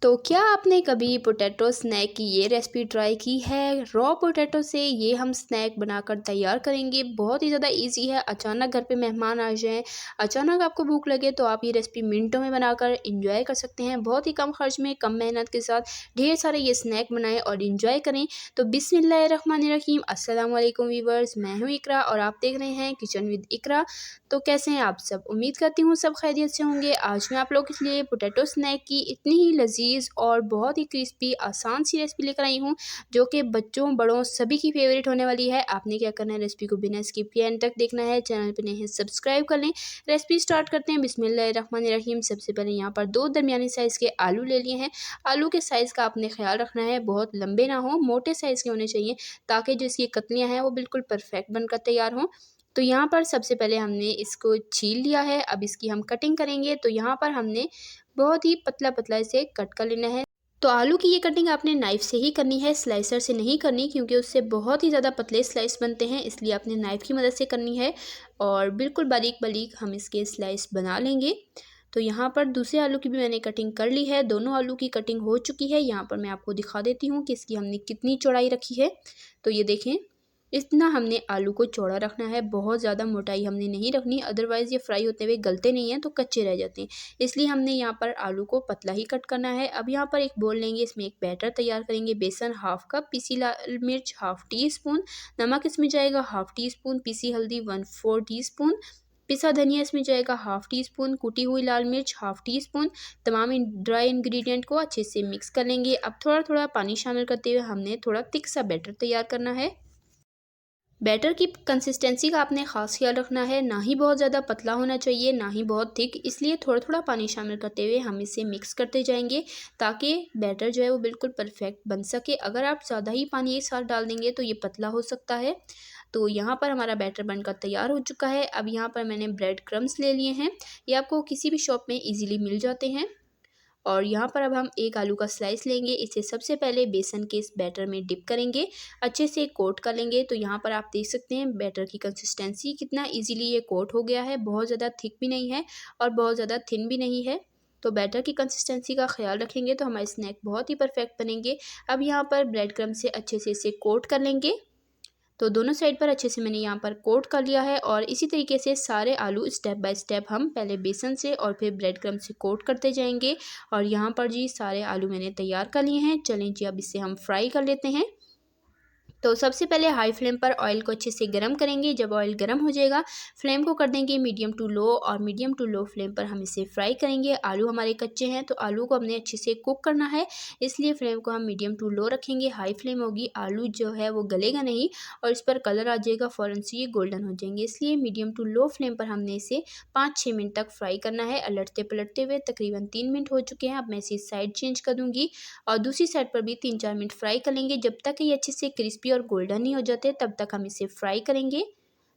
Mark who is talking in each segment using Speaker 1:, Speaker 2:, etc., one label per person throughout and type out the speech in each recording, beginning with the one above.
Speaker 1: तो क्या आपने कभी पोटैटो स्नैक की ये रेसिपी ट्राई की है? रॉ पोटैटो से ये हम स्नैक बनाकर तैयार करेंगे। बहुत ही ज़्यादा इजी है। अचानक घर पे मेहमान आ जाएँ, अचानक आपको भूख लगे तो आप ये रेसिपी मिनटों में बनाकर एंजॉय कर सकते हैं। बहुत ही कम खर्च में, कम मेहनत के साथ ढेर सारे ये स्नैक बनाएँ और एंजॉय करें। तो बिस्मिल्लाहिर्रहमानिर्रहीम, अस्सलाम वालेकुम व्यूअर्स, मैं हूँ इकरा और आप देख रहे हैं किचन विद इकरा। तो कैसे हैं आप सब? उम्मीद करती हूँ सब खैरियत से होंगे। आज मैं आप लोगों के लिए पोटैटो स्नैक की इतनी ही लजीज और बहुत ही क्रिस्पी आसान सी रेसिपी लेकर आई हूँ, जो कि बच्चों बड़ों सभी की फेवरेट होने वाली है। आपने क्या करना है, रेसिपी को बिना स्किप किए एंड तक देखना है। चैनल पर नए हैं सब्सक्राइब कर लें। रेसिपी स्टार्ट करते हैं। बिस्मिल्लाहिर्रहमानिर्रहीम। सबसे पहले यहाँ पर 2 दरमियानी साइज़ के आलू ले लिए हैं। आलू के साइज़ का आपने ख्याल रखना है, बहुत लंबे ना हो, मोटे साइज़ के होने चाहिए, ताकि जो इसकी कतलियाँ हैं वो बिल्कुल परफेक्ट बनकर तैयार हों। तो यहाँ पर सबसे पहले हमने इसको छील लिया है। अब इसकी हम कटिंग करेंगे। तो यहाँ पर हमने बहुत ही पतला-पतला इसे कट कर लेना है। तो आलू की ये कटिंग आपने नाइफ़ से ही करनी है, स्लाइसर से नहीं करनी, क्योंकि उससे बहुत ही ज़्यादा पतले स्लाइस बनते हैं, इसलिए आपने नाइफ़ की मदद से करनी है और बिल्कुल बारीक-बारीक हम इसके स्लाइस बना लेंगे। तो यहाँ पर दूसरे आलू की भी मैंने कटिंग कर ली है। दोनों आलू की कटिंग हो चुकी है। यहाँ पर मैं आपको दिखा देती हूँ कि इसकी हमने कितनी चौड़ाई रखी है। तो ये देखें, इतना हमने आलू को चौड़ा रखना है, बहुत ज़्यादा मोटाई हमने नहीं रखनी, अदरवाइज़ ये फ्राई होते हुए गलते नहीं हैं तो कच्चे रह जाते हैं। इसलिए हमने यहाँ पर आलू को पतला ही कट करना है। अब यहाँ पर एक बोल लेंगे, इसमें एक बैटर तैयार करेंगे। बेसन हाफ़ कप, पीसी लाल मिर्च हाफ़ टी स्पून, नमक इसमें जाएगा हाफ़ टी स्पून, पीसी हल्दी 1/4 टीस्पून, पिसा धनिया इसमें जाएगा हाफ़ टी स्पून, कुटी हुई लाल मिर्च हाफ़ टी स्पून। तमाम ड्राई इंग्रेडिएंट को अच्छे से मिक्स कर लेंगे। अब थोड़ा-थोड़ा पानी शामिल करते हुए हमने थोड़ा थिक सा बैटर तैयार करना है। बैटर की कंसिस्टेंसी का आपने ख़ास ख्याल रखना है, ना ही बहुत ज़्यादा पतला होना चाहिए, ना ही बहुत थिक, इसलिए थोड़ा-थोड़ा पानी शामिल करते हुए हम इसे मिक्स करते जाएंगे, ताकि बैटर जो है वो बिल्कुल परफेक्ट बन सके। अगर आप ज़्यादा ही पानी एक साथ डाल देंगे तो ये पतला हो सकता है। तो यहाँ पर हमारा बैटर बनकर तैयार हो चुका है। अब यहाँ पर मैंने ब्रेड क्रम्स ले लिए हैं, ये आपको किसी भी शॉप में ईज़िली मिल जाते हैं। और यहाँ पर अब हम एक आलू का स्लाइस लेंगे, इसे सबसे पहले बेसन के इस बैटर में डिप करेंगे, अच्छे से कोट कर लेंगे। तो यहाँ पर आप देख सकते हैं बैटर की कंसिस्टेंसी कितना इजीली ये कोट हो गया है, बहुत ज़्यादा थिक भी नहीं है और बहुत ज़्यादा थिन भी नहीं है। तो बैटर की कंसिस्टेंसी का ख्याल रखेंगे तो हमारे स्नैक बहुत ही परफेक्ट बनेंगे। अब यहाँ पर ब्रेड क्रम्ब से अच्छे से इसे कोट कर लेंगे। तो दोनों साइड पर अच्छे से मैंने यहाँ पर कोट कर लिया है और इसी तरीके से सारे आलू स्टेप बाय स्टेप हम पहले बेसन से और फिर ब्रेड क्रम्ब से कोट करते जाएंगे। और यहाँ पर जी सारे आलू मैंने तैयार कर लिए हैं। चलें जी अब इसे हम फ्राई कर लेते हैं। तो सबसे पहले हाई फ्लेम पर ऑयल को अच्छे से गर्म करेंगे। जब ऑयल गर्म हो जाएगा, फ्लेम को कर देंगे मीडियम टू लो और मीडियम टू लो फ्लेम पर हम इसे फ्राई करेंगे। आलू हमारे कच्चे हैं तो आलू को हमने अच्छे से कुक करना है, इसलिए फ्लेम को हम मीडियम टू लो रखेंगे। हाई फ्लेम होगी, आलू जो है वो गलेगा नहीं और इस पर कलर आ जाएगा, फ़ौरन से ये गोल्डन हो जाएंगे, इसलिए मीडियम टू लो फ्लेम पर हमने इसे 5-6 मिनट तक फ्राई करना है। अलटते पलटते हुए तकरीबन 3 मिनट हो चुके हैं। अब मैं इसी साइड चेंज कर दूँगी और दूसरी साइड पर भी 3-4 मिनट फ्राई कर लेंगे। जब तक ये अच्छे से क्रिस्पी और गोल्डन नहीं हो जाते तब तक हम इसे फ्राई करेंगे।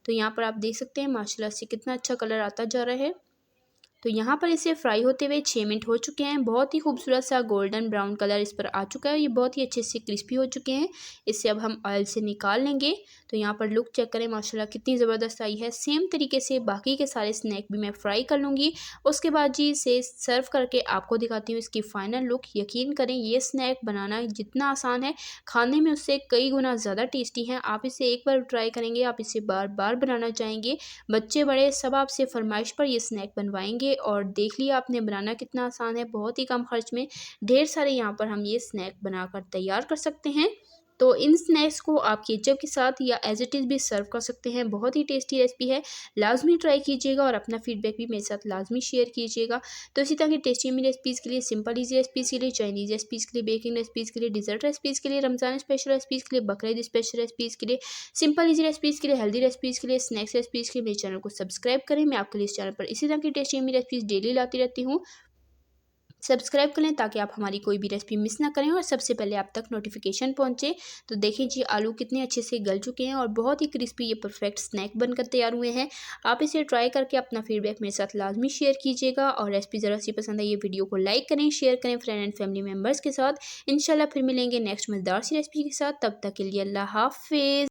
Speaker 1: तो यहाँ पर आप देख सकते हैं माशाल्लाह से कितना अच्छा कलर आता जा रहा है। तो यहाँ पर इसे फ्राई होते हुए 6 मिनट हो चुके हैं। बहुत ही खूबसूरत सा गोल्डन ब्राउन कलर इस पर आ चुका है। ये बहुत ही अच्छे से क्रिस्पी हो चुके हैं। इसे अब हम ऑयल से निकाल लेंगे। तो यहाँ पर लुक चेक करें, माशाल्लाह कितनी ज़बरदस्त आई है। सेम तरीके से बाकी के सारे स्नैक भी मैं फ्राई कर लूँगी। उसके बाद जी इसे सर्व करके आपको दिखाती हूँ इसकी फ़ाइनल लुक। यकीन करें ये स्नैक बनाना जितना आसान है, खाने में उससे कई गुना ज़्यादा टेस्टी हैं। आप इसे एक बार ट्राई करेंगे, आप इसे बार बार बनाना चाहेंगे। बच्चे बड़े सब आपसे फरमाइश पर ये स्नैक बनवाएंगे। और देख लिया आपने बनाना कितना आसान है, बहुत ही कम खर्च में ढेर सारे यहाँ पर हम ये स्नैक बनाकर तैयार कर सकते हैं। तो इन स्नैक्स को आप केचप के साथ या एज इट इज़ भी सर्व कर सकते हैं। बहुत ही टेस्टी रेसिपी है, लाजमी ट्राई कीजिएगा और अपना फीडबैक भी मेरे साथ लाजमी शेयर कीजिएगा। तो इसी तरह की टेस्टी मी रेसिपीज़ के लिए, सिंपल ईजी रेसिपीज़ के लिए, चाइनीज़ रेसिपीज़ के लिए, बेकिंग रेसिपीज़ के लिए, डिजर्ट रेसिपीज़ के लिए, रमज़ान स्पेशल रेसिपीज़ के लिए, बकरीद स्पेशल रेसिपीज़ के लिए, सिंपल ईजी रेसिपीज़ के लिए, हेल्दी रेसिपीज़ के लिए, स्नैक्स रेसिपीज़ के लिए मेरे चैनल को सब्सक्राइब करें। मैं आपके लिए इस चैनल पर इसी तरह की टेस्टी मी रेसिपीज़ डेली लाती रहती हूँ। सब्सक्राइब कर लें ताकि आप हमारी कोई भी रेसिपी मिस ना करें और सबसे पहले आप तक नोटिफिकेशन पहुंचे। तो देखिए जी आलू कितने अच्छे से गल चुके हैं और बहुत ही क्रिस्पी ये परफेक्ट स्नैक बनकर तैयार हुए हैं। आप इसे ट्राई करके अपना फीडबैक मेरे साथ लाजमी शेयर कीजिएगा और रेसिपी ज़रा सी पसंद आई ये वीडियो को लाइक करें, शेयर करें फ्रेंड एंड फैमिली मेम्बर्स के साथ। इंशाल्लाह फिर मिलेंगे नेक्स्ट मज़ेदार सी रेसिपी के साथ। तब तक के लिए अल्लाह हाफिज़।